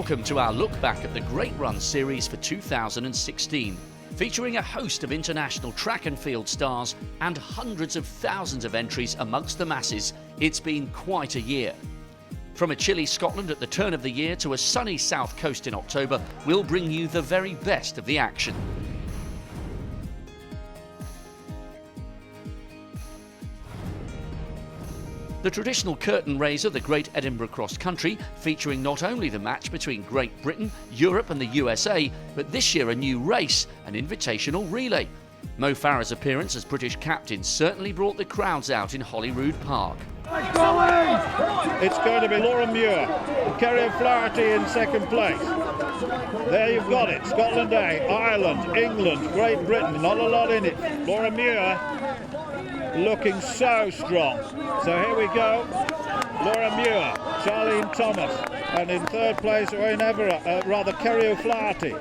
Welcome to our look back at the Great Run series for 2016, featuring a host of international track and field stars and hundreds of thousands of entries amongst the masses. It's been quite a year. From a chilly Scotland at the turn of the year to a sunny south coast in October, we'll bring you the very best of the action. The traditional curtain raiser, the Great Edinburgh Cross Country, featuring not only the match between Great Britain, Europe and the USA, but this year a new race, an invitational relay. Mo Farah's appearance as British captain certainly brought the crowds out in Holyrood Park. It's going to be Laura Muir and Kerry O'Flaherty in second place. There you've got it. Scotland A, Ireland, England, Great Britain, not a lot in it. Laura Muir looking so strong. So here we go. Laura Muir, Charlene Thomas, and in third place, Kerry O'Flaherty.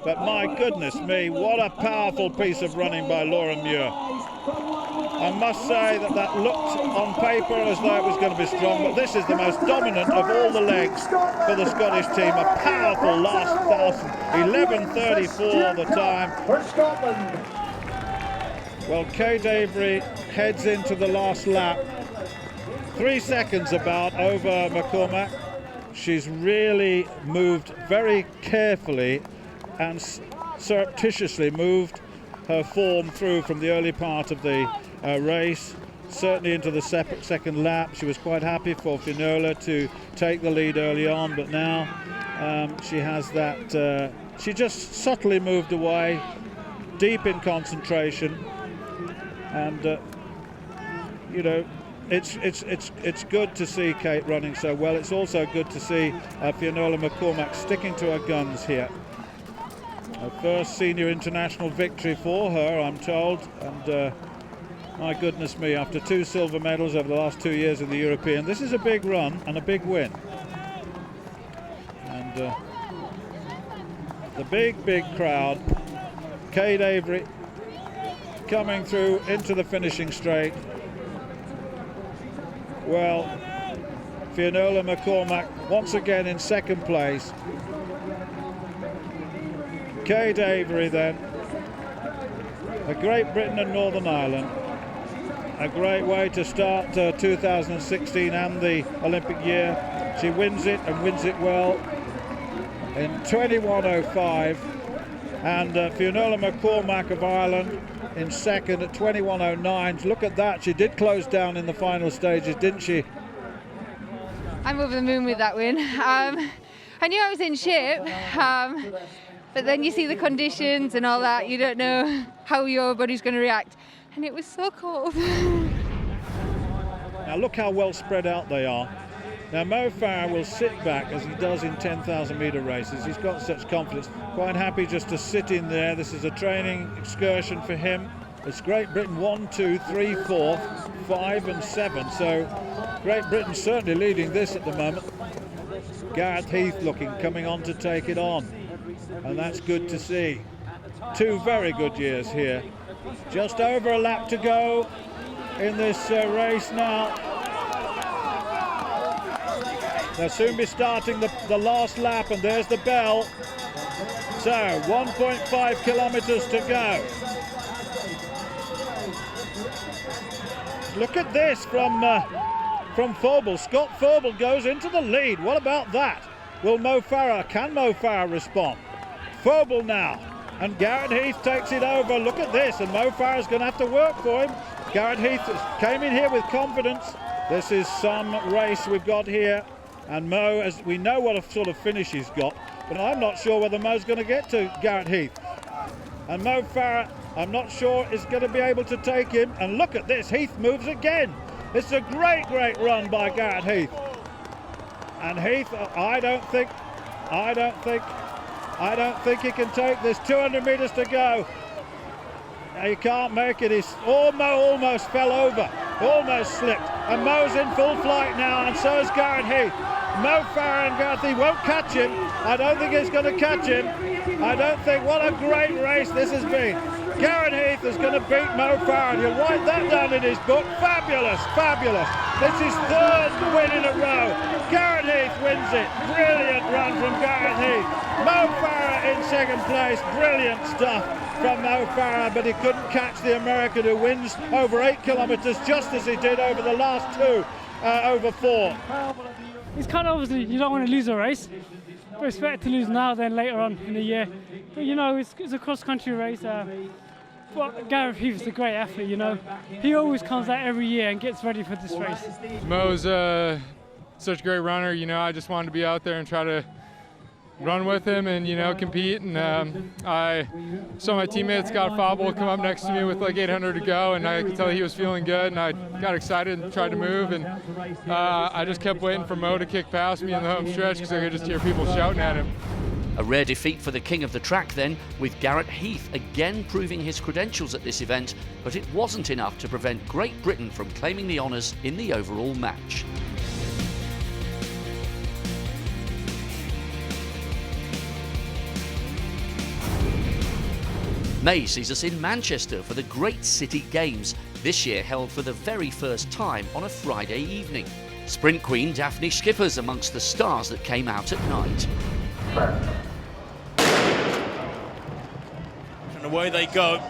But my goodness me, what a powerful piece of running by Laura Muir. I must say that looked on paper as though it was going to be strong, but this is the most dominant of all the legs for the Scottish team. A powerful last 1,000, 11:34 the time. For Scotland. Well, Kate Avery heads into the last lap. 3 seconds about over McCormack. She's really moved very carefully and surreptitiously moved her form through from the early part of the race, certainly into the second lap. She was quite happy for Finola to take the lead early on, but now she has that. She just subtly moved away, deep in concentration, and you know, it's good to see Kate running so well. It's also good to see Finola McCormack sticking to her guns here. Her first senior international victory for her, I'm told, and my goodness me, after 2 silver medals over the last 2 years in the European, this is a big run and a big win. And the big crowd, Kate Avery coming through into the finishing straight. Well, Finola McCormack once again in second place. Kate Avery then, a Great Britain and Northern Ireland. A great way to start 2016 and the Olympic year. She wins it and wins it well in 21:05, and Finola McCormack of Ireland in second at 21:09. Look at that, she did close down in the final stages, didn't she? I'm over the moon with that win. I knew I was in shape, but then you see the conditions and all that, you don't know how your body's going to react. And it was so cold. Now look how well spread out they are. Now Mo Farah will sit back as he does in 10,000 metre races. He's got such confidence. Quite happy just to sit in there. This is a training excursion for him. It's Great Britain 1, 2, 3, 4, 5 and 7. So Great Britain certainly leading this at the moment. Gareth Heath coming on to take it on. And that's good to see. 2 very good years here. Just over a lap to go in this race now. They'll soon be starting the last lap, and there's the bell. So 1.5 kilometres to go. Look at this from Phobal. Scott Phobal goes into the lead. What about that? Can Mo Farah respond? Phobal now. And Gareth Heath takes it over. Look at this, and Mo Farah's going to have to work for him. Gareth Heath came in here with confidence. This is some race we've got here, and Mo, as we know what a sort of finish he's got, but I'm not sure whether Mo's going to get to Gareth Heath. And Mo Farah, I'm not sure is going to be able to take him. And look at this, Heath moves again. It's a great run by Gareth Heath. And Heath, I don't think he can take this. 200 metres to go. He can't make it. Mo almost fell over, almost slipped. And Mo's in full flight now, and so is Gareth Heath. Mo Farah and Gareth Heath won't catch him. I don't think he's going to catch him. I don't think. What a great race this has been. Gareth Heath is going to beat Mo Farah. You'll write that down in his book. Fabulous, fabulous. This is third win in a row. Gareth Heath wins it. Brilliant run from Gareth Heath. Mo Farah in second place. Brilliant stuff from Mo Farah, but he couldn't catch the American who wins over 8 kilometres just as he did over the last two, over 4. It's kind of obviously you don't want to lose a race, but it's better to lose now than later on in the year. But you know, it's a cross-country race. But Gareth Heath is a great athlete, you know. He always comes out every year and gets ready for this race. Mo's such a great runner, you know. I just wanted to be out there and try to run with him and, you know, compete. And I saw my teammate Scott Fauble come up next to me with like 800 to go, and I could tell he was feeling good, and I got excited and tried to move, and I just kept waiting for Mo to kick past me in the home stretch because I could just hear people shouting at him. A rare defeat for the king of the track then, with Gareth Heath again proving his credentials at this event, but it wasn't enough to prevent Great Britain from claiming the honours in the overall match. May sees us in Manchester for the Great City Games, this year held for the very first time on a Friday evening. Sprint queen Daphne Schipper's amongst the stars that came out at night. And away they go.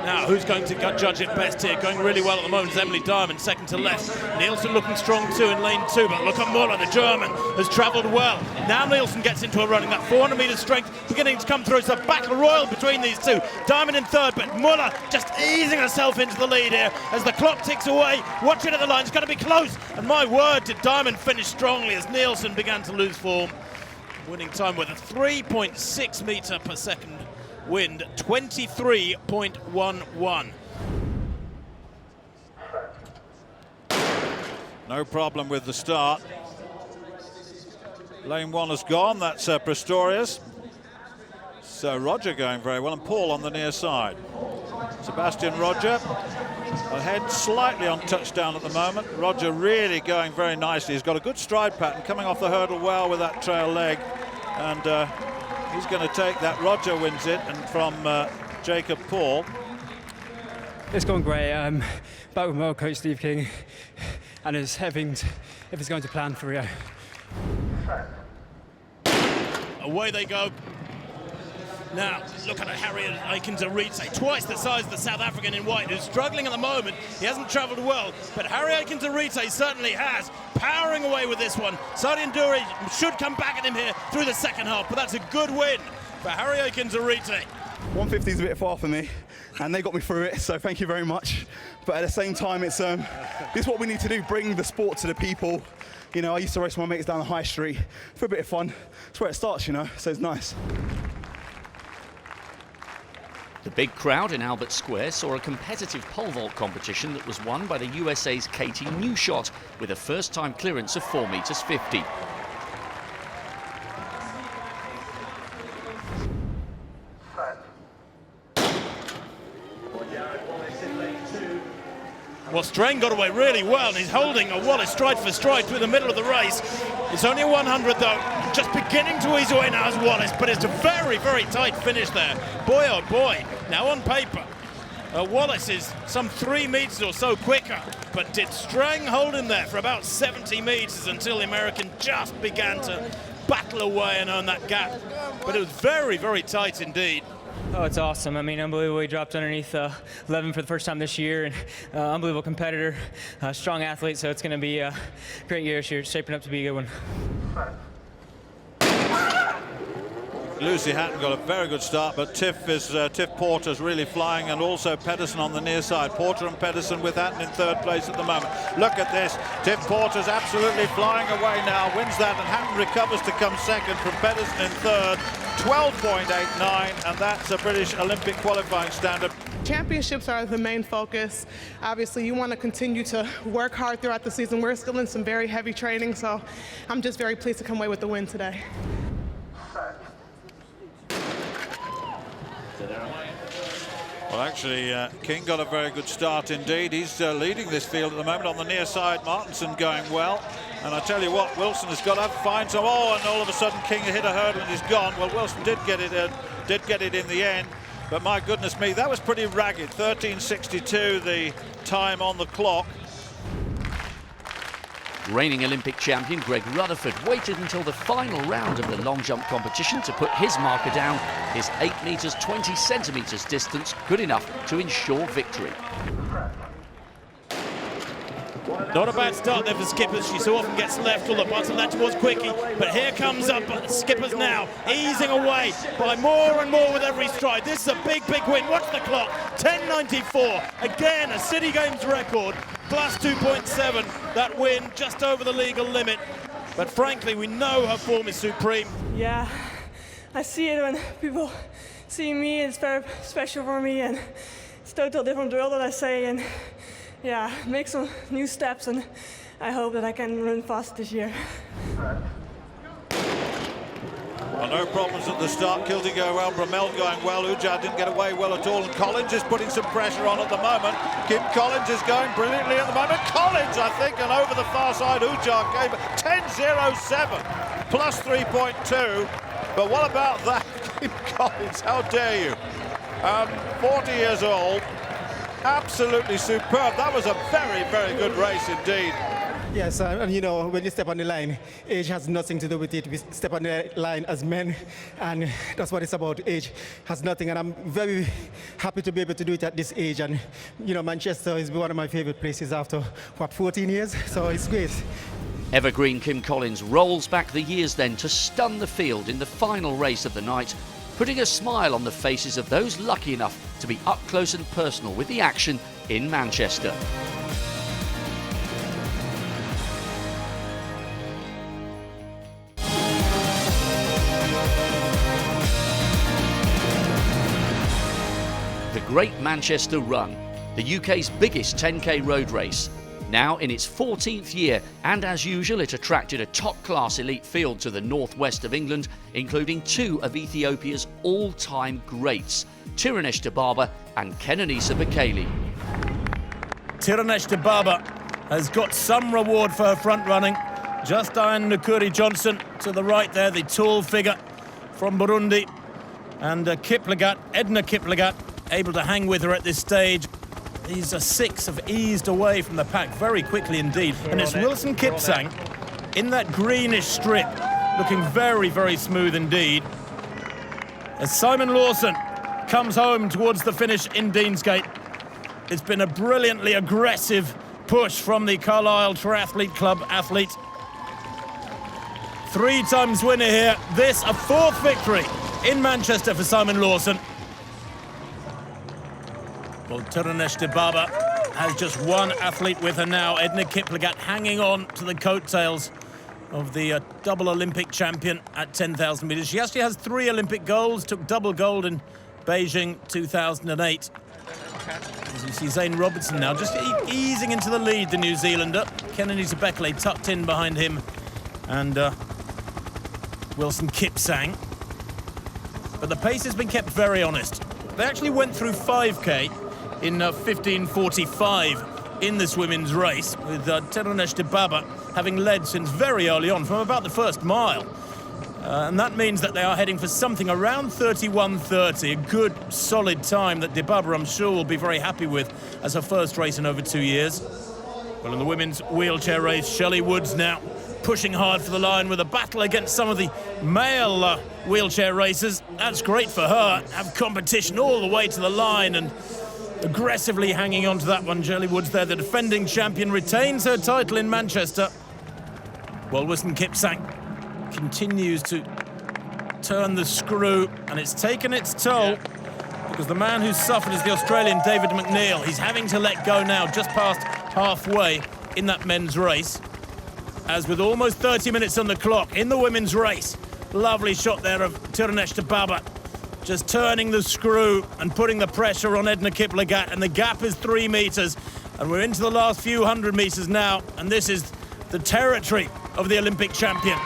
Now, who's going to judge it best here? Going really well at the moment is Emily Diamond, second to left. Nielsen looking strong too in lane 2, but look at Muller, the German, has travelled well. Now Nielsen gets into a running, that 400 metre strength beginning to come through. It's a battle royal between these two. Diamond in third, but Muller just easing herself into the lead here as the clock ticks away. Watch it at the line, it's going to be close. And my word, did Diamond finish strongly as Nielsen began to lose form. Winning time with a 3.6 metre per second wind, 23.11. No problem with the start. Lane 1 has gone, that's Pistorius. So Roger going very well, and Paul on the near side. Sebastian Roger, ahead slightly on touchdown at the moment. Roger really going very nicely. He's got a good stride pattern, coming off the hurdle well with that trail leg. And he's going to take that. Roger wins it, and from Jacob Paul. It's gone great. Back with my old coach Steve King, and it's everything's going to plan for Rio. Away they go. Now, look at Harriet Aikens-Arite, twice the size of the South African in white, who's struggling at the moment. He hasn't travelled well, but Harry Aikens-Arite certainly has, powering away with this one. Sadi Nduri should come back at him here through the second half, but that's a good win for Harry Aikens-Arite. 150 is a bit far for me, and they got me through it, so thank you very much. But at the same time, it's this is what we need to do, bring the sport to the people. You know, I used to race my mates down the high street for a bit of fun. That's where it starts, you know, so it's nice. The big crowd in Albert Square saw a competitive pole vault competition that was won by the USA's Katie Newshot with a first-time clearance of 4 meters 50. Well, Strain got away really well, and he's holding a Wallace stride for stride through the middle of the race. It's only a 100 though, just beginning to ease away now as Wallace, but it's a very, very tight finish there. Boy, oh boy. Now on paper, Wallace is some 3 meters or so quicker, but did Strang hold him there for about 70 meters until the American just began to battle away and earn that gap. But it was very, very tight indeed. Oh, it's awesome. I mean, unbelievable. He dropped underneath 11 for the first time this year, and unbelievable competitor, strong athlete, so it's going to be a great year this year, shaping up to be a good one. Lucy Hatton got a very good start, but Tiff Porter's really flying, and also Pedersen on the near side. Porter and Pedersen with Hatton in third place at the moment. Look at this. Tiff Porter's absolutely flying away now, wins that, and Hatton recovers to come second from Pedersen in third. 12.89, and that's a British Olympic qualifying standard. Championships are the main focus. Obviously, you want to continue to work hard throughout the season. We're still in some very heavy training, so I'm just very pleased to come away with the win today. Well, actually, King got a very good start indeed. He's leading this field at the moment on the near side. Martinson going well. And I tell you what, Wilson has got to find some. Oh, and all of a sudden King hit a hurdle and he's gone. Well, Wilson did get it in the end. But my goodness me, that was pretty ragged. 13:62 the time on the clock. Reigning Olympic champion Greg Rutherford waited until the final round of the long jump competition to put his marker down. His 8 metres 20 centimetres distance good enough to ensure victory. Not a bad start there for Skippers. She so often gets left or the bottom left towards Quickie, but here comes up Skippers now, easing away by more and more with every stride. This is a big win. Watch the clock. 10:94. Again, a City Games record. Plus 2.7. That win just over the legal limit. But frankly, we know her form is supreme. Yeah, I see it when people see me. It's very special for me, and it's a total different world, that I say. And yeah, make some new steps, and I hope that I can run fast this year. Well, no problems at the start. Kilty going well, Bromell going well. Ujad didn't get away well at all, and Collins is putting some pressure on at the moment. Kim Collins is going brilliantly at the moment. Collins, I think, and over the far side, Ujad gave 10:07, plus 3.2. But what about that, Kim Collins? How dare you? 40 years old. Absolutely superb. That was a very good race indeed. Yes, and you know, when you step on the line, age has nothing to do with it. We step on the line as men, and that's what it's about. Age has nothing, and I'm very happy to be able to do it at this age. And you know, Manchester is one of my favorite places after, what, 14 years? So it's great. Evergreen Kim Collins rolls back the years then to stun the field in the final race of the night, putting a smile on the faces of those lucky enough to be up close and personal with the action in Manchester. The Great Manchester Run, the UK's biggest 10k road race. Now in its 14th year, and as usual it attracted a top-class elite field to the northwest of England, including 2 of Ethiopia's all-time greats, Tirunesh Dibaba and Kenenisa Bekele. Tirunesh Dibaba has got some reward for her front running. Justine Nukuri Johnson to the right there, the tall figure from Burundi. And Edna Kiplagat, able to hang with her at this stage. These 6 have eased away from the pack very quickly indeed. And it's Wilson Kipsang in that greenish strip, looking very smooth indeed. As Simon Lawson comes home towards the finish in Deansgate. It's been a brilliantly aggressive push from the Carlisle Triathlete Club athlete. 3 times winner here. This a 4th victory in Manchester for Simon Lawson. Well, Tirunesh Dibaba has just 1 athlete with her now. Edna Kiplagat hanging on to the coattails of the double Olympic champion at 10,000 metres. She actually has 3 Olympic golds, took double gold in Beijing 2008. As you see Zane Robertson now just easing into the lead, the New Zealander. Kenenisa Bekele tucked in behind him, and Wilson Kipsang. But the pace has been kept very honest. They actually went through 5k in 15:45 in this women's race, with Tirunesh Dibaba having led since very early on, from about the first mile. And that means that they are heading for something around 31:30, a good, solid time that Dibaba, I'm sure, will be very happy with as her first race in over 2 years. Well, in the women's wheelchair race, Shelley Woods now pushing hard for the line with a battle against some of the male wheelchair racers. That's great for her. Have competition all the way to the line and aggressively hanging on to that one. Shelley Woods there, the defending champion, retains her title in Manchester. Well, Wilson Kipsang continues to turn the screw, and it's taken its toll, because the man who suffered is the Australian David McNeil. He's having to let go now, just past halfway in that men's race. As with almost 30 minutes on the clock in the women's race, lovely shot there of Tirunesh Dibaba, just turning the screw and putting the pressure on Edna Kiplagat, and the gap is 3 metres, and we're into the last few hundred metres now, and this is the territory of the Olympic champion.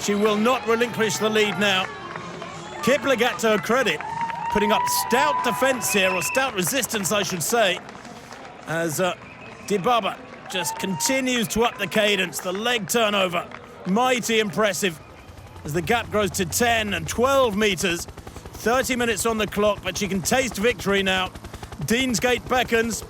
She will not relinquish the lead now. Kiplagat, to her credit, putting up stout defence here, or stout resistance I should say, as Dibaba just continues to up the cadence. The leg turnover, mighty impressive as the gap grows to 10 and 12 metres. 30 minutes on the clock, but she can taste victory now. Deansgate beckons.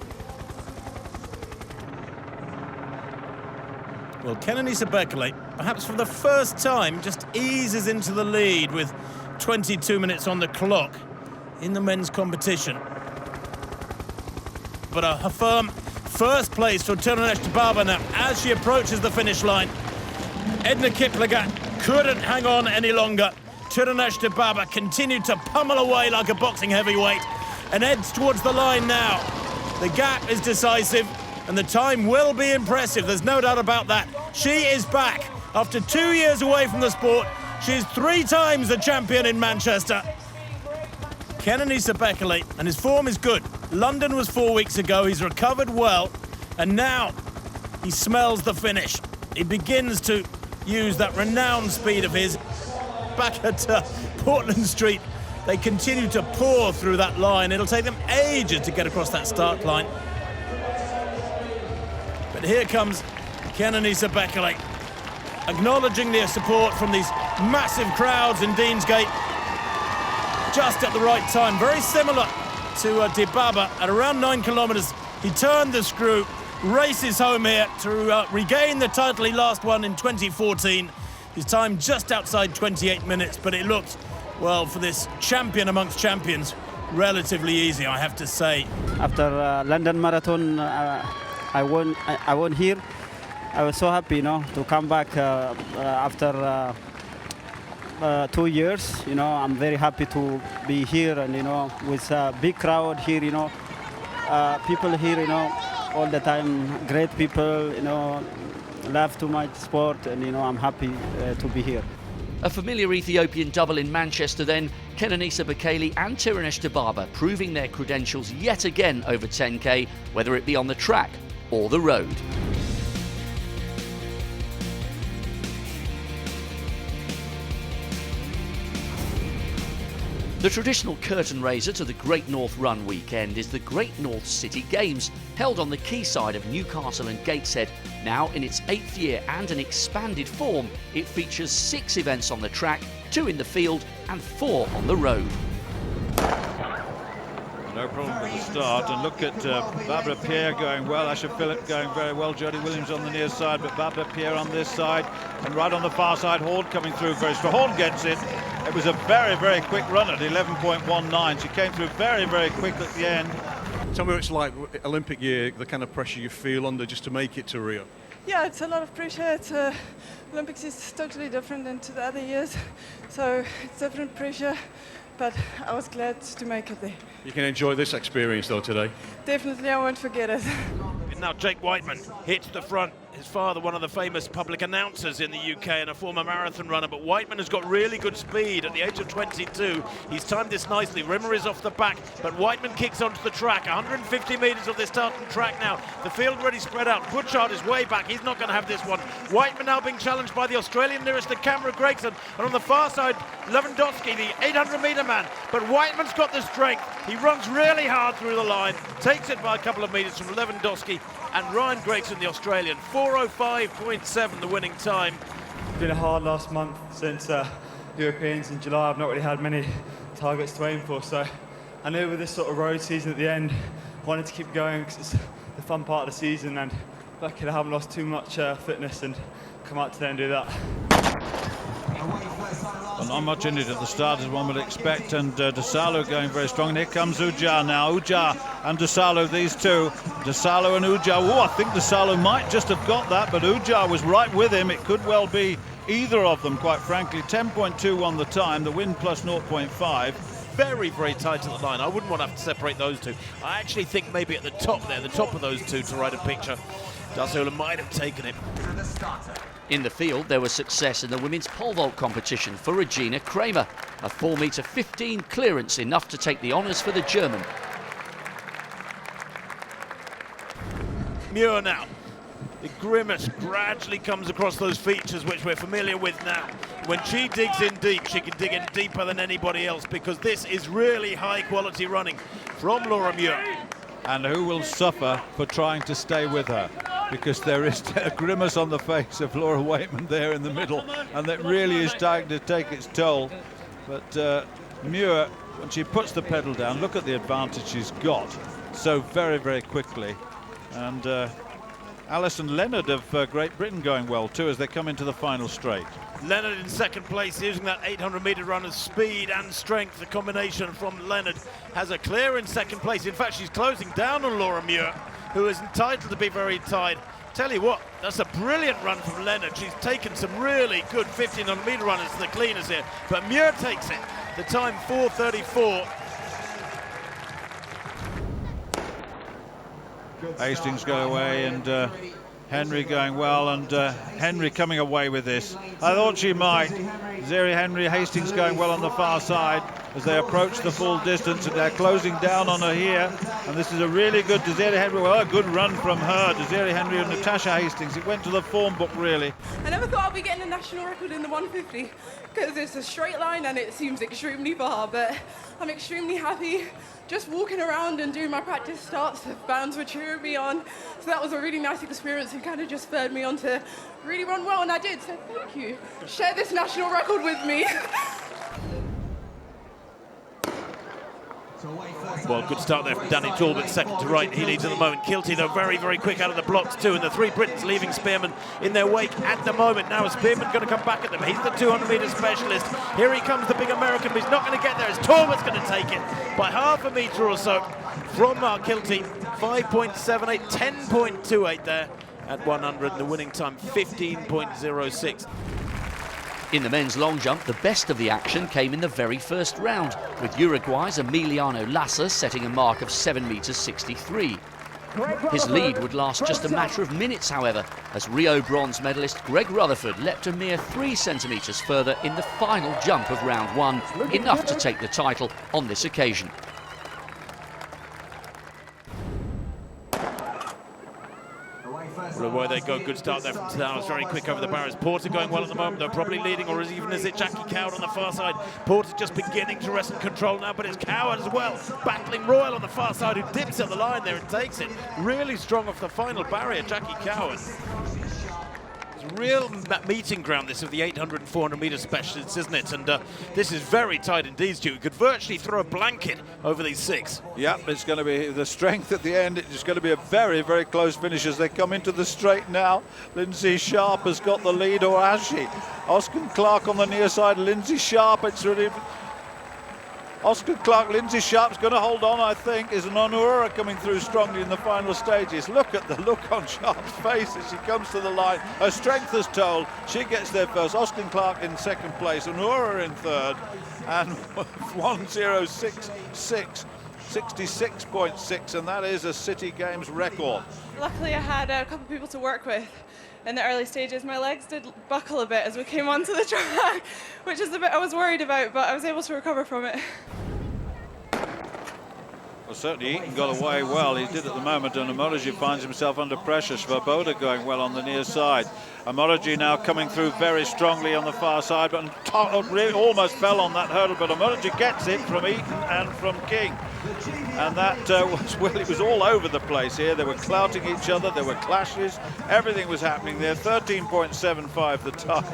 Well, Kenenisa Bekele, perhaps for the first time, just eases into the lead with 22 minutes on the clock in the men's competition. But a firm first place for Tirunesh Dibaba now as she approaches the finish line. Edna Kiplagat couldn't hang on any longer. Tirunesh Dibaba continued to pummel away like a boxing heavyweight and heads towards the line now. The gap is decisive and the time will be impressive, there's no doubt about that. She is back after 2 years away from the sport. She's 3 times the champion in Manchester. Kenenisa Bekele, and his form is good. London was 4 weeks ago, he's recovered well, and now he smells the finish. He begins to use that renowned speed of his. Back at Portland Street, they continue to pour through that line. It'll take them ages to get across that start line. But here comes Kenenisa Bekele, acknowledging the support from these massive crowds in Deansgate. Just at the right time, very similar to Dibaba. At around 9 kilometres, he turned the screw, races home here to regain the title he last won in 2014. His time just outside 28 minutes, but it looked, well, for this champion amongst champions, relatively easy, I have to say. After London Marathon, I won here. I was so happy, to come back after 2 years. I'm very happy to be here, and with a big crowd here. People here, all the time, great people. Love too much sport, and I'm happy to be here. A familiar Ethiopian double in Manchester then, Kenenisa Bekele and Tirunesh Dibaba proving their credentials yet again over 10k, whether it be on the track or the road. The traditional curtain raiser to the Great North Run weekend is the Great North City Games, held on the quayside of Newcastle and Gateshead. Now in its 8th year and an expanded form, it features 6 events on the track, 2 in the field and 4 on the road. No problem with the start, and look at Barbara Pierre going well, Asher Phillip going very well, Jodie Williams on the near side, but Barbara Pierre on this side, and right on the far side, Horn coming through very strong. Horn gets it. It was a very, very quick run at 11.19. She came through very, very quick at the end. Tell me what it's like, Olympic year, the kind of pressure you feel under just to make it to Rio. Yeah, it's a lot of pressure. Olympics is totally different than to the other years, so it's different pressure, but I was glad to make it there. You can enjoy this experience though today. Definitely, I won't forget it. Now Jake Whiteman hits the front. His father, one of the famous public announcers in the UK and a former marathon runner, but Whiteman has got really good speed at the age of 22. He's timed this nicely. Rimmer is off the back, but Whiteman kicks onto the track. 150 metres of this starting track now. The field already spread out. Butchart is way back. He's not going to have this one. Whiteman now being challenged by the Australian nearest to Cameron Gregson, and on the far side, Lewandowski, the 800-metre man. But Whiteman's got the strength. He runs really hard through the line, takes it by a couple of metres from Lewandowski and Ryan Gregson, the Australian. 4:05.7 the winning time. It's been a hard last month since Europeans in July. I've not really had many targets to aim for, so I knew with this sort of road season at the end, I wanted to keep going because it's the fun part of the season, and luckily I haven't lost too much fitness and come out today and do that. Well, not much in it at the start as one would expect, and Desalo going very strong. And here comes Ujar now. Ujar and Desalo, these two. Desalo and Ujar. Oh, I think Desalo might just have got that, but Ujar was right with him. It could well be either of them, quite frankly. 10.21 the time, the win plus 0.5. Very, very tight at the line. I wouldn't want to have to separate those two. I actually think maybe at the top there, the top of those two, to write a picture, Dasola might have taken it. In the field, there was success in the women's pole vault competition for Regina Kramer. A 4.15 clearance, enough to take the honours for the German. Muir now. The grimace gradually comes across those features which we're familiar with now. When she digs in deep, she can dig in deeper than anybody else, because this is really high quality running from Laura Muir. And who will suffer for trying to stay with her? because there is a grimace on the face of Laura Waitman there in the middle, and that really is starting to take its toll. But Muir, when she puts the pedal down, look at the advantage she's got so very, very quickly. And Alison Leonard of Great Britain going well too as they come into the final straight. Leonard in second place, using that 800-metre run of speed and strength. The combination from Leonard has a clear in second place. In fact, she's closing down on Laura Muir, who is entitled to be very tight. Tell you what, that's a brilliant run from Leonard. She's taken some really good 1500-metre runners to the cleaners here, but Muir takes it. The time 4:34. Hastings go away, and Henry going well, and Henry coming away with this. I thought she might. Zeri Henry Hastings going well on the far side as they approach the full distance, and they're closing down on her here. And this is a really good Zeri Henry. Well, a good run from her, Zeri Henry and Natasha Hastings. It went to the form book, really. I never thought I'd be getting a national record in the 150 because it's a straight line and it seems extremely far, but I'm extremely happy. Just walking around and doing my practice starts, the bands were cheering me on. So that was a really nice experience and kind of just spurred me on to really run well, and I did, so thank you. Share this national record with me. Well, good start there from Danny Talbot, second to right. He leads at the moment. Kilty, though, very, very quick out of the blocks too. And the three Britons leaving Spearman in their wake at the moment. Now is Spearman going to come back at them? He's the 200-metre specialist. Here he comes, the big American, but he's not going to get there as Talbot's going to take it by half a metre or so from Kilty. 5.78, 10.28 there at 100. The winning time, 15.06. In the men's long jump, the best of the action came in the very first round, with Uruguay's Emiliano Lassa setting a mark of 7 metres 63. His lead would last just a matter of minutes, however, as Rio bronze medalist Greg Rutherford leapt a mere 3 centimetres further in the final jump of round 1, enough to take the title on this occasion. Well, away they go, good start there from Tadao, very quick over the barriers. Porter going well at the moment, though, probably leading, or even is it Jackie Coward on the far side? Porter just beginning to wrest and control now, but it's Coward as well, battling Royal on the far side, who dips at the line there and takes it. Really strong off the final barrier, Jackie Coward. It's a real meeting ground, this, of the 800 and 400 metre specialists, isn't it? And this is very tight indeed, Stu. You could virtually throw a blanket over these 6. Yep, it's going to be the strength at the end. It's going to be a very, very close finish as they come into the straight now. Lindsay Sharp has got the lead, or has she? Oscar Clark on the near side, Lindsay Sharp. It's really Oscar Clark, Lindsay Sharp's going to hold on, I think. Is an Onura coming through strongly in the final stages. Look at the look on Sharp's face as she comes to the line. Her strength is told. She gets there first. Oscar Clark in second place, Onura in third, and 1:06.6, 66.6, and that is a City Games record. Luckily, I had a couple of people to work with in the early stages. My legs did buckle a bit as we came onto the track, which is the bit I was worried about, but I was able to recover from it. Well, certainly Eaton got away well. He did at the moment, and Amoroji finds himself under pressure. Svoboda going well on the near side. Amoroji now coming through very strongly on the far side, but really almost fell on that hurdle, but Amoroji gets it from Eaton and from King. And that was, well, it was all over the place here. They were clouting each other, there were clashes, everything was happening there. 13.75 the time.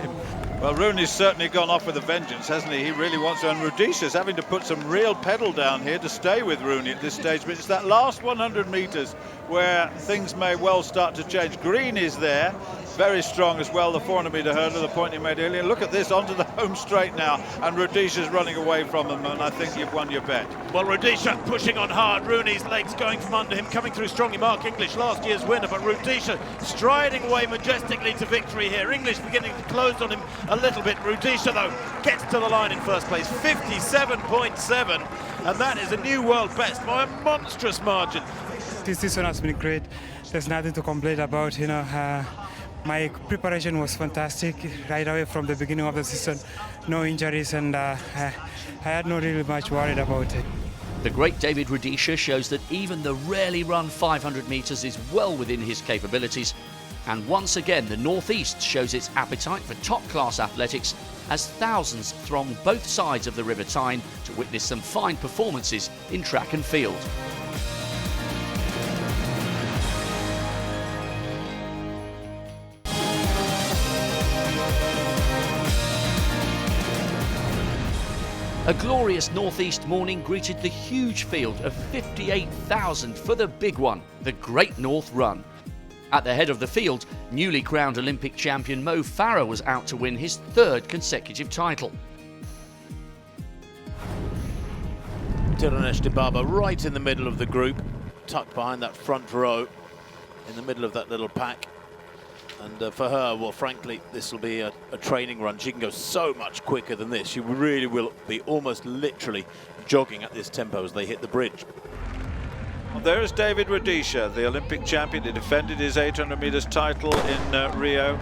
Well, Rooney's certainly gone off with a vengeance, hasn't he? He really wants to, and Rudisha's having to put some real pedal down here to stay with Rooney at this stage, but it's that last 100 metres where things may well start to change. Green is there, very strong as well, the 400 metre hurdle, the point you made earlier. Look at this, onto the home straight now, and Rudisha's running away from him, and I think you've won your bet. Well, Rudisha pushing on hard, Rooney's legs going from under him, coming through strongly. Mark English, last year's winner, but Rudisha striding away majestically to victory here. English beginning to close on him a little bit. Rudisha, though, gets to the line in first place, 57.7, and that is a new world best by a monstrous margin. This season has been great. There's nothing to complain about, you know. My preparation was fantastic right away from the beginning of the season. No injuries, and I had not really much worried about it. The great David Rudisha shows that even the rarely run 500 metres is well within his capabilities. And once again, the North East shows its appetite for top-class athletics as thousands throng both sides of the River Tyne to witness some fine performances in track and field. A glorious northeast morning greeted the huge field of 58,000 for the big one, the Great North Run. At the head of the field, newly crowned Olympic champion Mo Farah was out to win his third consecutive title. Tirunesh Dibaba right in the middle of the group, tucked behind that front row, in the middle of that little pack. And for her, well, frankly, this will be a training run. She can go so much quicker than this. She really will be almost literally jogging at this tempo as they hit the bridge. Well, there's David Rudisha, the Olympic champion. He defended his 800 meters title in Rio,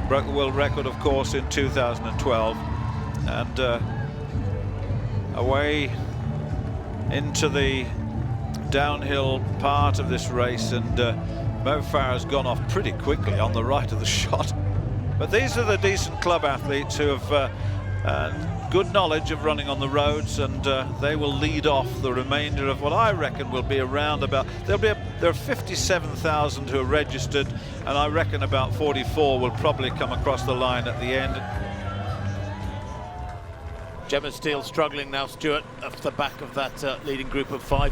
broke the world record, of course, in 2012. And away into the downhill part of this race, and Mo Farah's gone off pretty quickly on the right of the shot. But these are the decent club athletes who have good knowledge of running on the roads, and they will lead off the remainder of what I reckon will be around about, there are 57,000 who are registered, and I reckon about 44 will probably come across the line at the end. Gemma Steele struggling now, Stuart, off the back of that leading group of 5.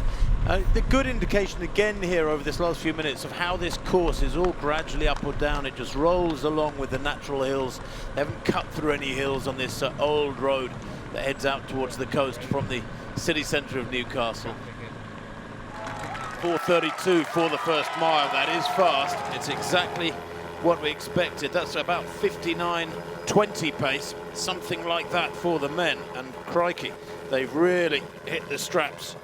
The good indication again here over this last few minutes of how this course is all gradually up or down. It just rolls along with the natural hills. They haven't cut through any hills on this old road that heads out towards the coast from the city centre of Newcastle. 4:32 for the first mile. That is fast. It's exactly what we expected. That's about 59:20 pace, something like that for the men. And crikey, they've really hit the straps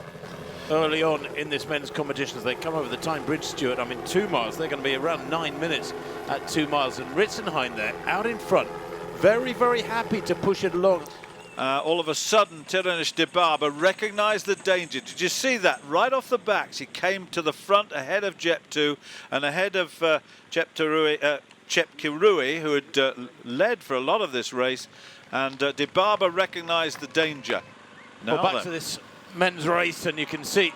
early on in this men's competition as they come over the Tyne Bridge, Stuart. I mean, 2 miles, they're going to be around 9 minutes at 2 miles. And Ritzenheim there, out in front, very, very happy to push it along. All of a sudden, Tirunesh Dibaba recognised the danger. Did you see that? Right off the back, she came to the front ahead of Jeptu and ahead of Chepkirui, who had led for a lot of this race. And Dibaba recognised the danger. Well, back to this men's race, and you can see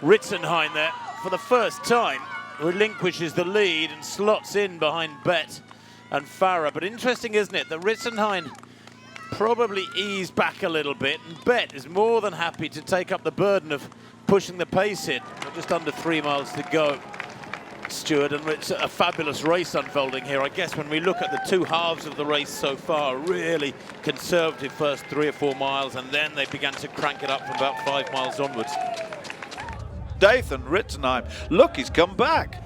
Ritzenheim there for the first time relinquishes the lead and slots in behind Bet and Farah. But interesting, isn't it, that Ritzenheim probably eased back a little bit, and Bet is more than happy to take up the burden of pushing the pace in. Just under 3 miles to go, Stuart, and it's a fabulous race unfolding here. I guess when we look at the two halves of the race so far, really conservative first 3 or 4 miles, and then they began to crank it up from about 5 miles onwards. Dathan Ritzenheim, look, he's come back.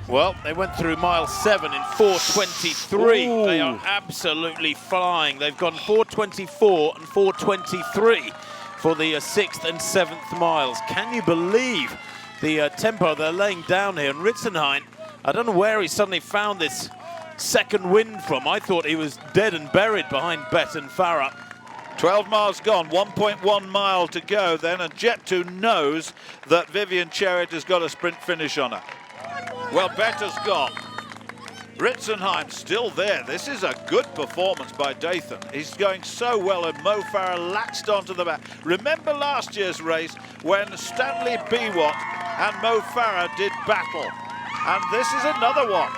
Well, they went through mile 7 in 4:23. Ooh. They are absolutely flying. They've gone 4:24 and 4:23 for the 6th and 7th miles. Can you believe the tempo they're laying down here? And Ritzenheim, I don't know where he suddenly found this second wind from. I thought he was dead and buried behind Bet and Farah. 12 miles gone, 1.1 mile to go then, and Jeptu knows that Vivian Chariot has got a sprint finish on her. Well, Better's gone. Ritzenheim still there. This is a good performance by Dathan. He's going so well, and Mo Farah latched onto the back. Remember last year's race when Stanley Biwott and Mo Farah did battle, and this is another one.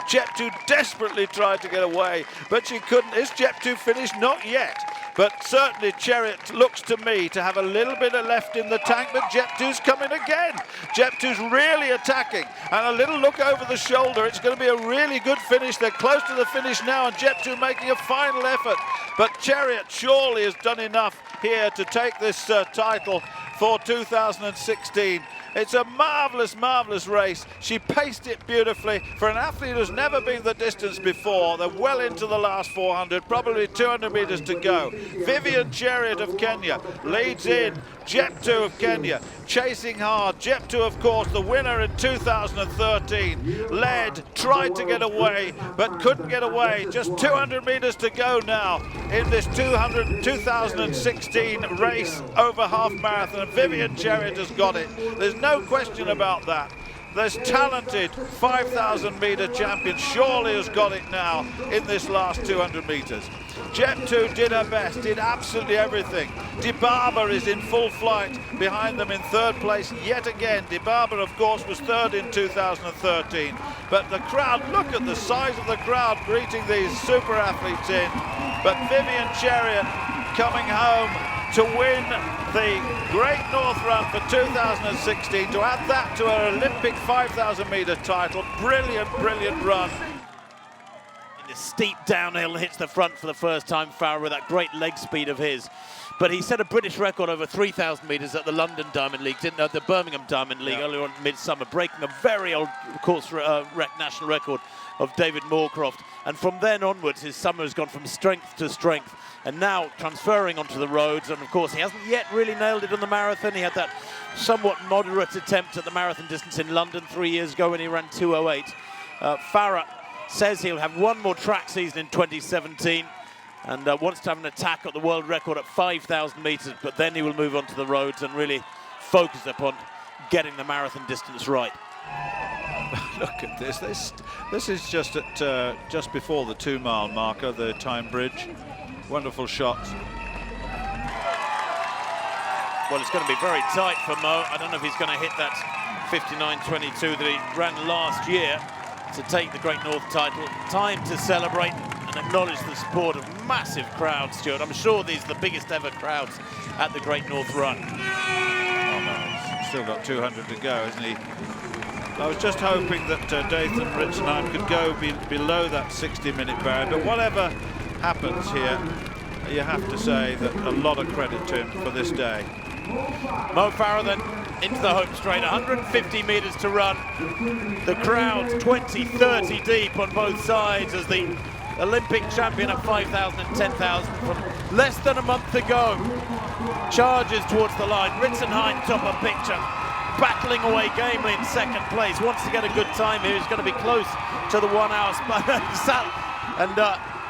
Jeptu desperately tried to get away, but she couldn't. Is Jeptu finished? Not yet. But certainly Chariot looks to me to have a little bit of left in the tank, but Jeptu's coming again. Jeptu's really attacking, and a little look over the shoulder. It's going to be a really good finish. They're close to the finish now, and Jeptu making a final effort. But Chariot surely has done enough here to take this title for 2016. It's a marvellous, marvellous race. She paced it beautifully. For an athlete who's never been the distance before, they're well into the last 400, probably 200 metres to go. Vivian Chariot of Kenya leads in. Jeptu of Kenya chasing hard. Jeptu, of course, the winner in 2013. Led, tried to get away, but couldn't get away. Just 200 metres to go now in this 2016 race over half marathon. And Vivian Chariot has got it. There's no question about that. This talented 5,000 metre champion surely has got it now in this last 200 metres. Jet2 did her best, did absolutely everything. Dibaba is in full flight behind them in third place yet again. Dibaba, of course, was third in 2013. But the crowd, look at the size of the crowd greeting these super athletes in. But Vivian Chariot coming home to win the Great North Run for 2016, to add that to her Olympic 5,000 metre title. Brilliant, brilliant run. In the steep downhill, hits the front for the first time, Farah, with that great leg speed of his. But he set a British record over 3,000 metres at the London Diamond League, the Birmingham Diamond League earlier on in midsummer, breaking a very old course national record of David Moorcroft. And from then onwards, his summer has gone from strength to strength, and now transferring onto the roads. And of course, he hasn't yet really nailed it on the marathon. He had that somewhat moderate attempt at the marathon distance in London 3 years ago when he ran 2:08. Farah says he'll have one more track season in 2017 and wants to have an attack at the world record at 5,000 metres, but then he will move on to the roads and really focus upon getting the marathon distance right. Look at this. This is just at just before the 2-mile marker, the time bridge. Wonderful shots. Well, it's going to be very tight for Mo. I don't know if he's going to hit that 59.22 that he ran last year to take the Great North title. Time to celebrate and acknowledge the support of massive crowds, Stuart. I'm sure these are the biggest ever crowds at the Great North Run. Oh, no, he's still got 200 to go, isn't he? I was just hoping that Dathan Ritzenheim could go below that 60-minute barrier, but whatever happens here, you have to say that a lot of credit to him for this day. Mo Farah then into the home straight, 150 metres to run. The crowd 20-30 deep on both sides as the Olympic champion at 5,000 and 10,000 from less than a month ago charges towards the line. Ritzenheim top of picture, battling away gamely in second place. Wants to get a good time here. He's going to be close to the 1 hour spot. And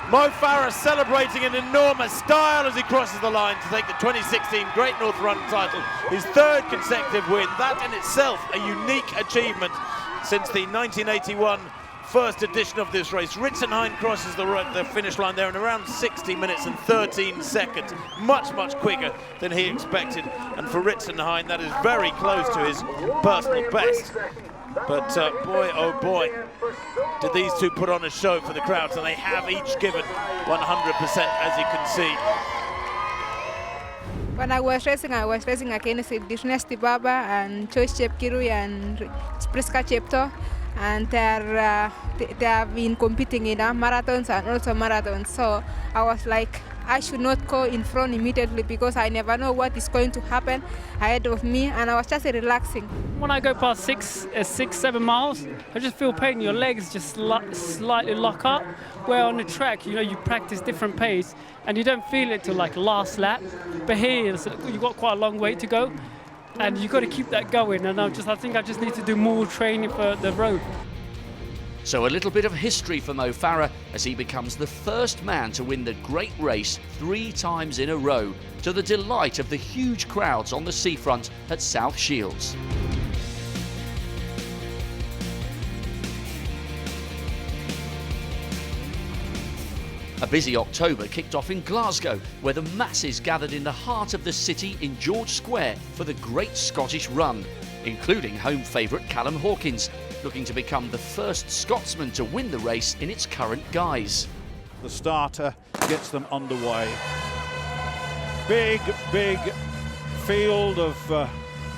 Mo Farah celebrating in enormous style as he crosses the line to take the 2016 Great North Run title, his third consecutive win. That in itself a unique achievement since the 1981 first edition of this race. Ritzenheim crosses the finish line there in around 60 minutes and 13 seconds. Much, much quicker than he expected. And for Ritzenheim, that is very close to his personal best. But boy, oh boy, did these two put on a show for the crowds, and they have each given 100%, as you can see. When I was racing against Disney Dibaba and Choice Chepkirui and Priska Chepto, and they have been competing in marathons and also marathons. So I was like, I should not go in front immediately because I never know what is going to happen ahead of me, and I was just relaxing. When I go past 6-7 miles, I just feel pain. Your legs just slightly lock up. Where on the track, you know, you practice different pace and you don't feel it till like last lap. But here, you've got quite a long way to go, and you've got to keep that going. And I think I just need to do more training for the road. So a little bit of history for Mo Farah as he becomes the first man to win the great race 3 times in a row, to the delight of the huge crowds on the seafront at South Shields. A busy October kicked off in Glasgow, where the masses gathered in the heart of the city in George Square for the Great Scottish Run, including home favourite Callum Hawkins, looking to become the first Scotsman to win the race in its current guise. The starter gets them underway. Big field of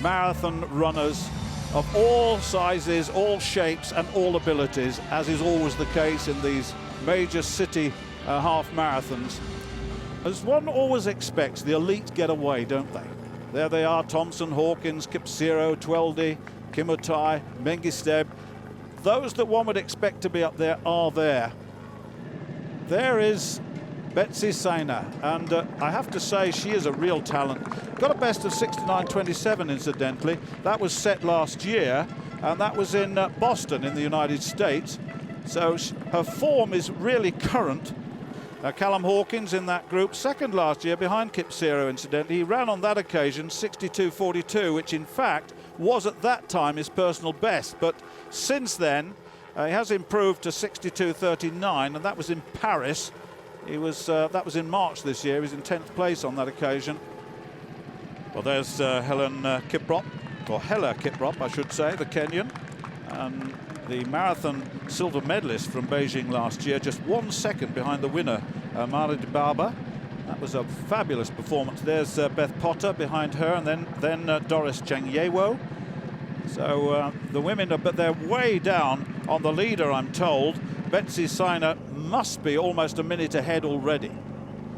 marathon runners of all sizes, all shapes and all abilities, as is always the case in these major city half marathons. As one always expects, the elite get away, don't they? There they are, Thompson, Hawkins, Kipsero, Tweldy, Kimotai, Mengisteb. Those that one would expect to be up there are there. There is Betsy Sainer, and I have to say she is a real talent. Got a best of 69.27 incidentally. That was set last year, and that was in Boston in the United States. So her form is really current. Callum Hawkins in that group, second last year behind Kipsero incidentally. He ran on that occasion 62.42, which in fact was at that time his personal best, but since then he has improved to 62.39, and that was in Paris He was that was in March this year. He was in 10th place on that occasion. Well, there's Helen Kiprop, or Hella Kiprop, I should say, the Kenyan, and the marathon silver medalist from Beijing last year, just 1 second behind the winner, Mara Dibaba. That was a fabulous performance. There's Beth Potter behind her, and then Doris Changyewo. So the women, but they're way down on the leader, I'm told. Betsy Siner must be almost a minute ahead already.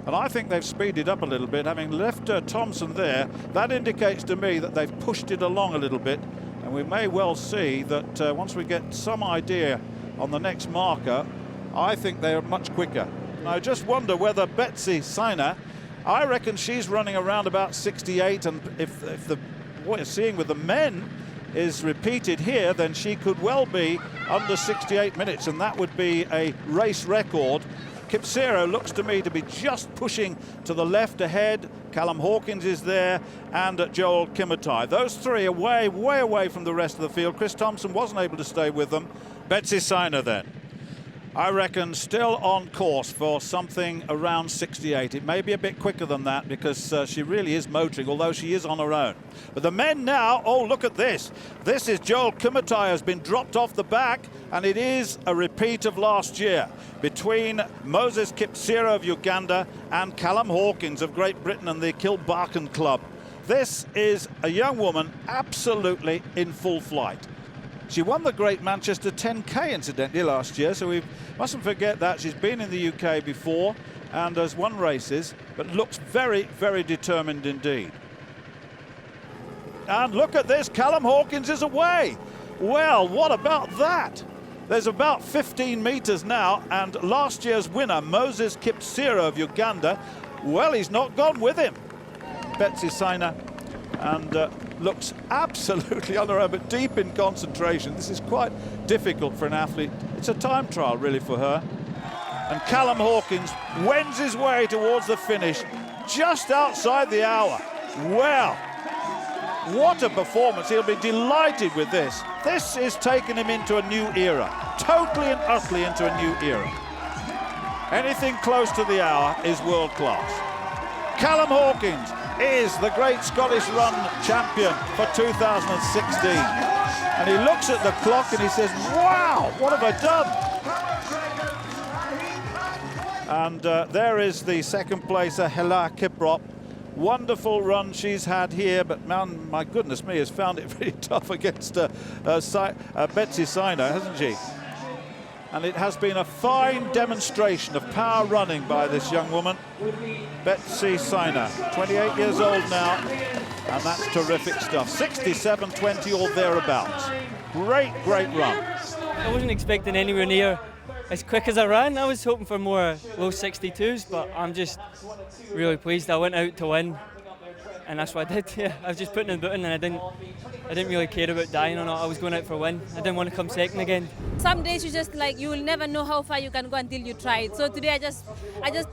And I think they've speeded up a little bit, having left Thompson there. That indicates to me that they've pushed it along a little bit, and we may well see that once we get some idea on the next marker, I think they're much quicker. And I just wonder whether Betsy Siner, I reckon she's running around about 68, and if what you're seeing with the men is repeated here, then she could well be under 68 minutes, and that would be a race record. Kipsero looks to me to be just pushing to the left ahead. Callum Hawkins is there, and Joel Kimitai. Those three are way away from the rest of the field. Chris Thompson wasn't able to stay with them. Betsy Siner then, I reckon, still on course for something around 68. It may be a bit quicker than that because she really is motoring, although she is on her own. But the men now, oh, look at this. This is Joel Kimitai, has been dropped off the back, and it is a repeat of last year between Moses Kipsero of Uganda and Callum Hawkins of Great Britain and the Kilbarchan Club. This is a young woman absolutely in full flight. She won the Great Manchester 10K, incidentally, last year, so we mustn't forget that. She's been in the UK before and has won races, but looks very determined indeed. And look at this, Callum Hawkins is away. Well, what about that? There's about 15 metres now, and last year's winner, Moses Kipsero of Uganda, well, he's not gone with him. Betsy Siner, and looks absolutely on her own, but deep in concentration. This is quite difficult for an athlete. It's a time trial, really, for her. And Callum Hawkins wends his way towards the finish, just outside the hour. Well, what a performance. He'll be delighted with this. This is taking him into a new era, totally and utterly into a new era. Anything close to the hour is world class. Callum Hawkins is the Great Scottish Run champion for 2016. And he looks at the clock and he says, wow, what have I done? And there is the second placer, Hela Kiprop. Wonderful run she's had here, but man, my goodness me, has found it very tough against Betsy Siner, hasn't she? And it has been a fine demonstration of power running by this young woman, Betsy Siner, 28 years old now, and that's terrific stuff. 67.20 or thereabouts. Great run. I wasn't expecting anywhere near as quick as I ran. I was hoping for more low 62s, but I'm just really pleased. I went out to win, and that's what I did. Yeah, I was just putting in the button, and I didn't really care about dying or not. I was going out for a win. I didn't want to come second again. Some days you just like, you will never know how far you can go until you try it. So today I just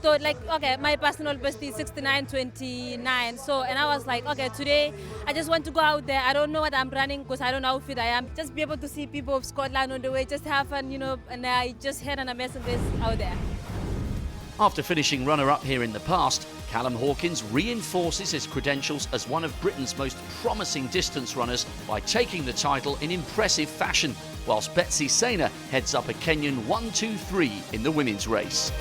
thought like, okay, my personal best is 69.29. So, and I was like, okay, today I just want to go out there. I don't know what I'm running because I don't know how fit I am. Just be able to see people of Scotland on the way, just have fun, you know, and I just had an amazing race out there. After finishing runner-up here in the past, Callum Hawkins reinforces his credentials as one of Britain's most promising distance runners by taking the title in impressive fashion, whilst Betsy Siner heads up a Kenyan 1-2-3 in the women's race.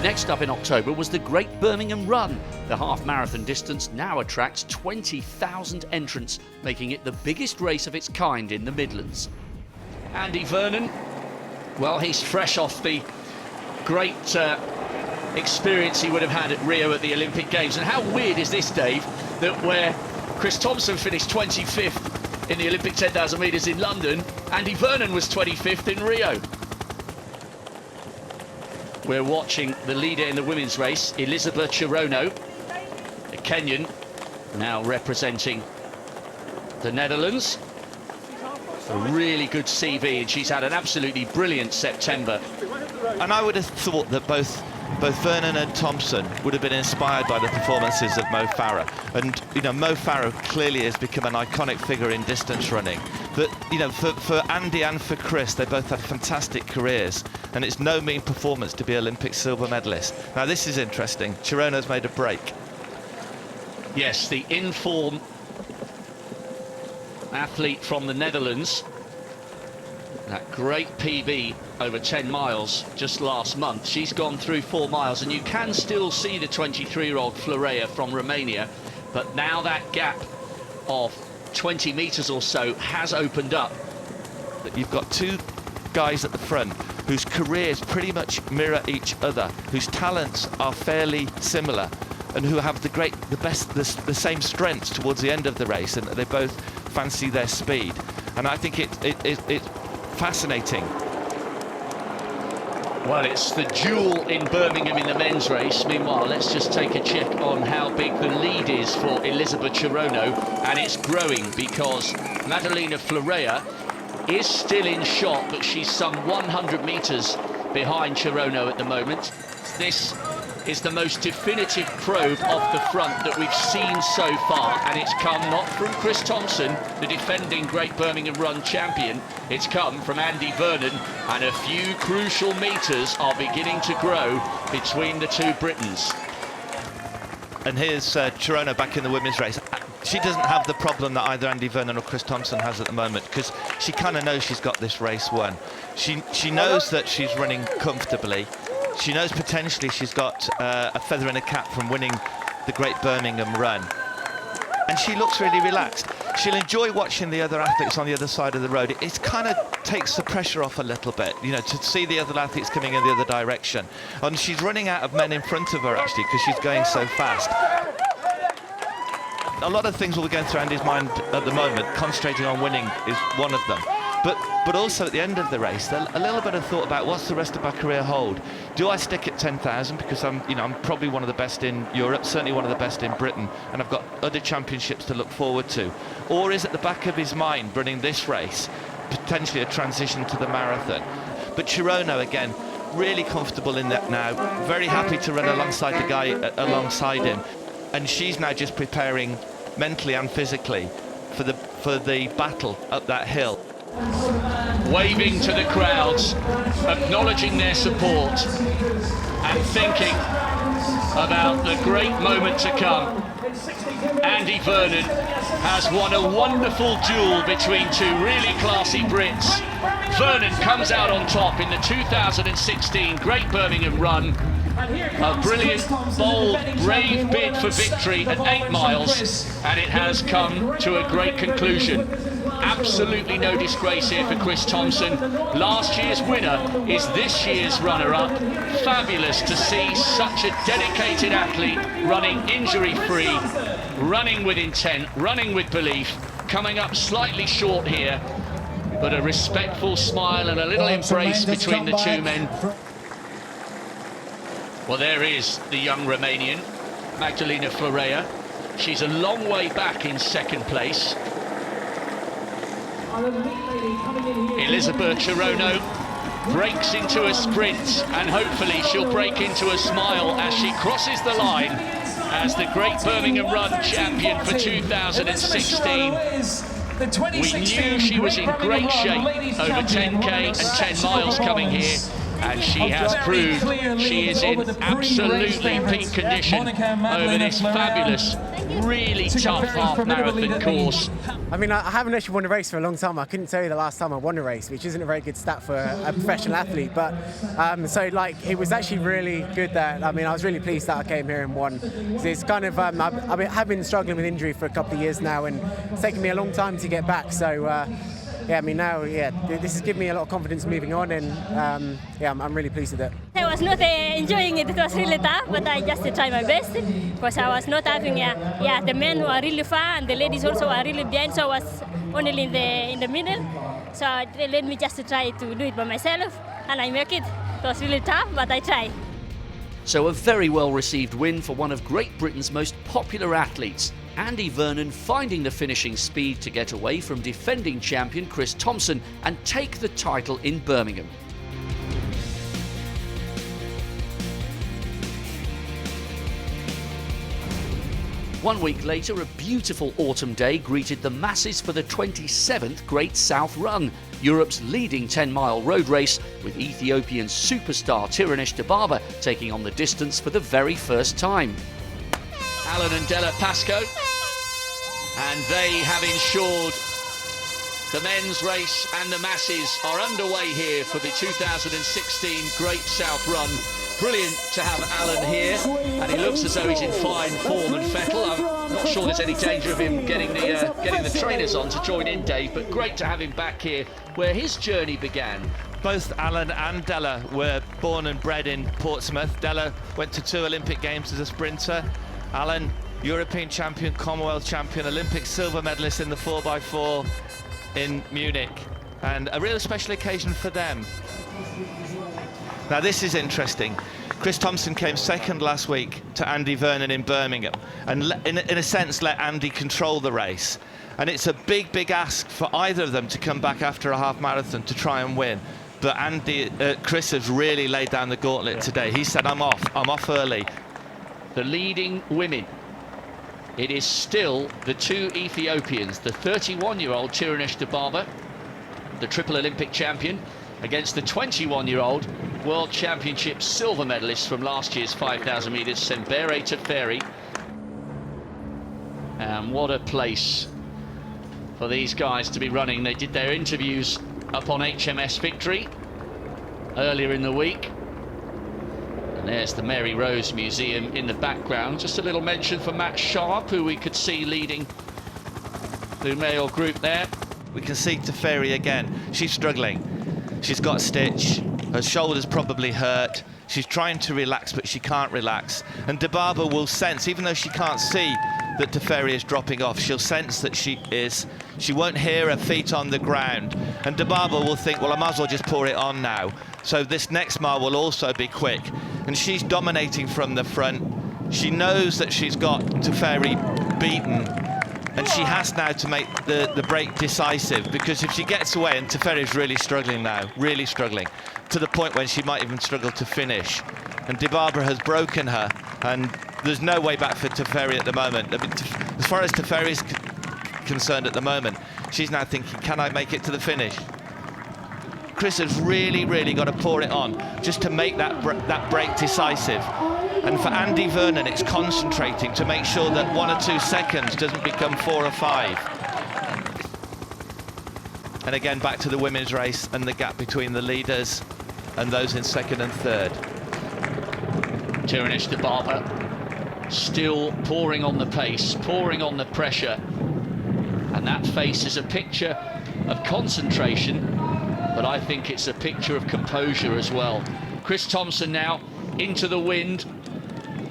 Next up in October was the Great Birmingham Run. The half-marathon distance now attracts 20,000 entrants, making it the biggest race of its kind in the Midlands. Andy Vernon, well, he's fresh off the great experience he would have had at Rio at the Olympic Games. And how weird is this, Dave, that where Chris Thompson finished 25th in the Olympic 10,000 metres in London, Andy Vernon was 25th in Rio. We're watching the leader in the women's race, Elizabeth Chirono, a Kenyan, now representing the Netherlands. A really good CV, and she's had an absolutely brilliant September. And I would have thought that both both Vernon and Thompson would have been inspired by the performances of Mo Farah. And, you know, Mo Farah clearly has become an iconic figure in distance running. But, you know, for Andy and for Chris, they both had fantastic careers. And it's no mean performance to be Olympic silver medalist. Now, this is interesting. Chirono's made a break. Yes, the in-form athlete from the Netherlands. That great PB over 10 miles just last month. She's gone through 4 miles, and you can still see the 23-year-old Florea from Romania. But now that gap of 20 metres or so has opened up. You've got two guys at the front whose careers pretty much mirror each other, whose talents are fairly similar, and who have the same strengths towards the end of the race, and they both fancy their speed. And I think it's fascinating. Well, it's the jewel in Birmingham in the men's race. Meanwhile, let's just take a check on how big the lead is for Elizabeth Chirono, and it's growing because Madalena Florea is still in shot, but she's some 100 metres behind Chirono at the moment. This is the most definitive probe off the front that we've seen so far, and it's come not from Chris Thompson, the defending Great Birmingham Run champion. It's come from Andy Vernon, and a few crucial metres are beginning to grow between the two Britons. And here's Chirono back in the women's race. She doesn't have the problem that either Andy Vernon or Chris Thompson has at the moment, because she kind of knows she's got this race won. She knows that she's running comfortably. She knows potentially she's got a feather in her cap from winning the Great Birmingham Run. And she looks really relaxed. She'll enjoy watching the other athletes on the other side of the road. It kind of takes the pressure off a little bit, you know, to see the other athletes coming in the other direction. And she's running out of men in front of her, actually, because she's going so fast. A lot of things will be going through Andy's mind at the moment. Concentrating on winning is one of them. But also at the end of the race, a little bit of thought about what's the rest of my career hold. Do I stick at 10,000 because I'm probably one of the best in Europe, certainly one of the best in Britain, and I've got other championships to look forward to? Or is at the back of his mind running this race potentially a transition to the marathon? But Chirono, again, really comfortable in that now, very happy to run alongside the guy alongside him, and she's now just preparing mentally and physically for the battle up that hill. Waving to the crowds, acknowledging their support and thinking about the great moment to come. Andy Vernon has won a wonderful duel between two really classy Brits. Vernon comes out on top in the 2016 Great Birmingham Run. A brilliant, bold, brave bid for victory at 8 miles, and it has come to a great conclusion. Absolutely no disgrace here for Chris Thompson. Last year's winner is this year's runner-up. Fabulous to see such a dedicated athlete running injury-free, running with intent, running with belief, coming up slightly short here, but a respectful smile and a little embrace between the two men. Well, there is the young Romanian, Magdalena Florea. She's a long way back in second place. Elizabeth Chirono breaks into a sprint, and hopefully she'll break into a smile as she crosses the line as the Great Birmingham Run champion for 2016. We knew she was in great shape over 10k and 10 miles coming here, and she has proved she is in absolutely peak condition over this fabulous, really tough half-marathon course. I mean, I haven't actually won a race for a long time. I couldn't tell you the last time I won a race, which isn't a very good stat for a professional athlete. But so, like, it was actually really good that, I mean, I was really pleased that I came here and won. It's kind of, I've been struggling with injury for a couple of years now, and it's taken me a long time to get back. So, yeah, I mean, now, this has given me a lot of confidence moving on, and I'm really pleased with it. I was not enjoying it. It was really tough, but I just tried my best because I was not having. The men were really far, and the ladies also were really behind, so I was only in the middle. So let me just try to do it by myself, and I make it. It was really tough, but I tried. So a very well received win for one of Great Britain's most popular athletes. Andy Vernon finding the finishing speed to get away from defending champion Chris Thompson and take the title in Birmingham. 1 week later, a beautiful autumn day greeted the masses for the 27th Great South Run, Europe's leading 10-mile road race, with Ethiopian superstar Tirunesh Dibaba taking on the distance for the very first time. Alan and Della Pascoe, and they have ensured the men's race and the masses are underway here for the 2016 Great South Run. Brilliant to have Alan here, and he looks as though he's in fine form and fettle. I'm not sure there's any danger of him getting the trainers on to join in, Dave, but great to have him back here where his journey began. Both Alan and Della were born and bred in Portsmouth. Della went to 2 Olympic Games as a sprinter. Alan, European champion, Commonwealth champion, Olympic silver medalist in the 4x4 in Munich, and a real special occasion for them. Now this is interesting. Chris Thompson came second last week to Andy Vernon in Birmingham, and in a sense let Andy control the race. And it's a big ask for either of them to come back after a half marathon to try and win. But Chris has really laid down the gauntlet today. He said, I'm off early. The leading women. It is still the 2 Ethiopians, the 31-year-old Tirunesh Dibaba, the triple Olympic champion, against the 21-year-old World Championship silver medalist from last year's 5,000 metres, Sembere Teferi. And what a place for these guys to be running. They did their interviews up on HMS Victory earlier in the week. And there's the Mary Rose Museum in the background. Just a little mention for Matt Sharp, who we could see leading the male group there. We can see Teferi again. She's struggling. She's got a stitch. Her shoulder's probably hurt. She's trying to relax, but she can't relax. And Dibaba will sense, even though she can't see that Teferi is dropping off, she'll sense that she is. She won't hear her feet on the ground. And Dibaba will think, well, I might as well just pour it on now. So this next mile will also be quick. And she's dominating from the front. She knows that she's got Teferi beaten, and she has now to make the break decisive, because if she gets away, and Teferi's really struggling now, really struggling, to the point when she might even struggle to finish. And Dibaba has broken her, and there's no way back for Teferi at the moment. As far as Teferi's concerned at the moment, she's now thinking, can I make it to the finish? Chris has really got to pour it on just to make that break decisive. And for Andy Vernon, it's concentrating to make sure that 1 or 2 seconds doesn't become 4 or 5. And again, back to the women's race and the gap between the leaders and those in second and third. Tirunesh Dibaba still pouring on the pace, pouring on the pressure. And that face is a picture of concentration, but I think it's a picture of composure as well. Chris Thompson now into the wind,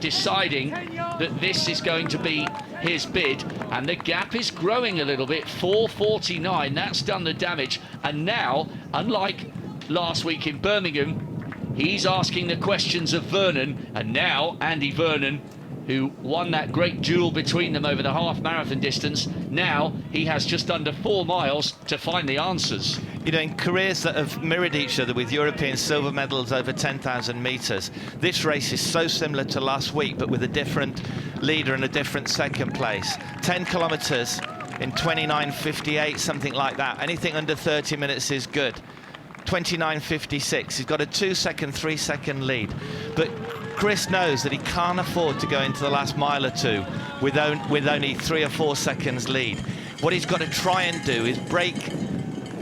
deciding that this is going to be his bid, and the gap is growing a little bit. 4:49, that's done the damage. And now, unlike last week in Birmingham, he's asking the questions of Vernon, and now Andy Vernon, who won that great duel between them over the half marathon distance, now he has just under 4 miles to find the answers. You know, in careers that have mirrored each other with European silver medals over 10,000 metres, this race is so similar to last week, but with a different leader and a different second place. 10 kilometres in 29:58, something like that. Anything under 30 minutes is good. 29:56, he's got a 2-second, 3-second lead. But Chris knows that he can't afford to go into the last mile or two with only 3 or 4 seconds lead. What he's got to try and do is break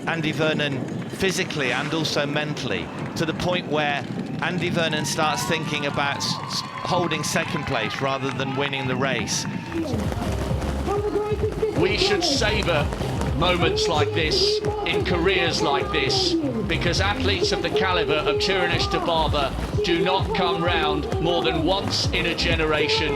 Andy Vernon physically and also mentally, to the point where Andy Vernon starts thinking about holding second place rather than winning the race. We should savour moments like this in careers like this, because athletes of the calibre of Tirunesh Dibaba do not come round more than once in a generation.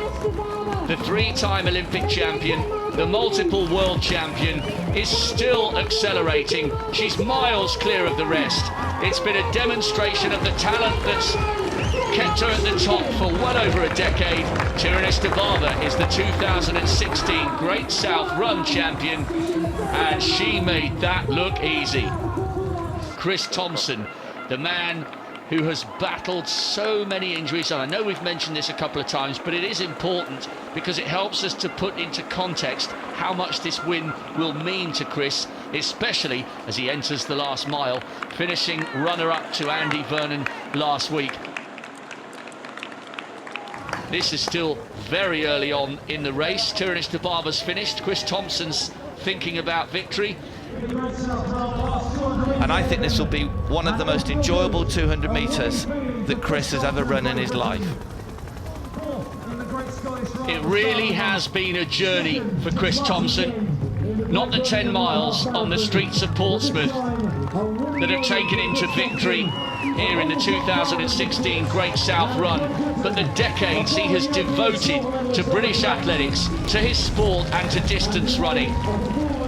The 3-time Olympic champion, the multiple world champion, is still accelerating. She's miles clear of the rest. It's been a demonstration of the talent that's kept her at the top for well over a decade. Tirunesh Dibaba is the 2016 Great South Run champion, and she made that look easy. Chris Thompson, the man who has battled so many injuries. And I know we've mentioned this a couple of times, but it is important because it helps us to put into context how much this win will mean to Chris, especially as he enters the last mile, finishing runner-up to Andy Vernon last week. This is still very early on in the race. Tirinish Dibaba's finished. Chris Thompson's thinking about victory. And I think this will be one of the most enjoyable 200 metres that Chris has ever run in his life. It really has been a journey for Chris Thompson. Not the 10 miles on the streets of Portsmouth that have taken him to victory here in the 2016 Great South Run, but the decades he has devoted to British athletics, to his sport and to distance running.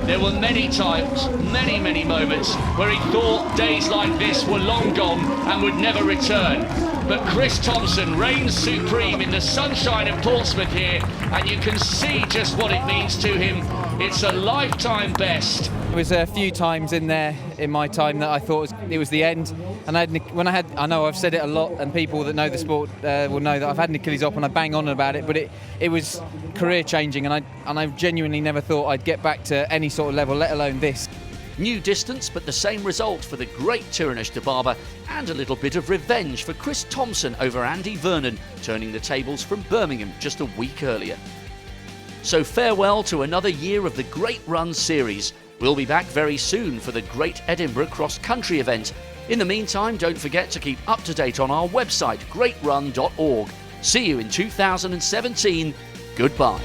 There were many times, many moments where he thought days like this were long gone and would never return. But Chris Thompson reigns supreme in the sunshine of Portsmouth here, and you can see just what it means to him. It's a lifetime best. There was a few times in there in my time that I thought it was the end, and I know I've said it a lot, and people that know the sport will know that I've had an Achilles op and I bang on about it, but it was career changing, and I genuinely never thought I'd get back to any sort of level, let alone this. New distance, but the same result for the great Tirinish Dibaba, and a little bit of revenge for Chris Thompson over Andy Vernon, turning the tables from Birmingham just a week earlier. So farewell to another year of the Great Run series. We'll be back very soon for the Great Edinburgh Cross Country event. In the meantime, don't forget to keep up to date on our website, greatrun.org. See you in 2017. Goodbye.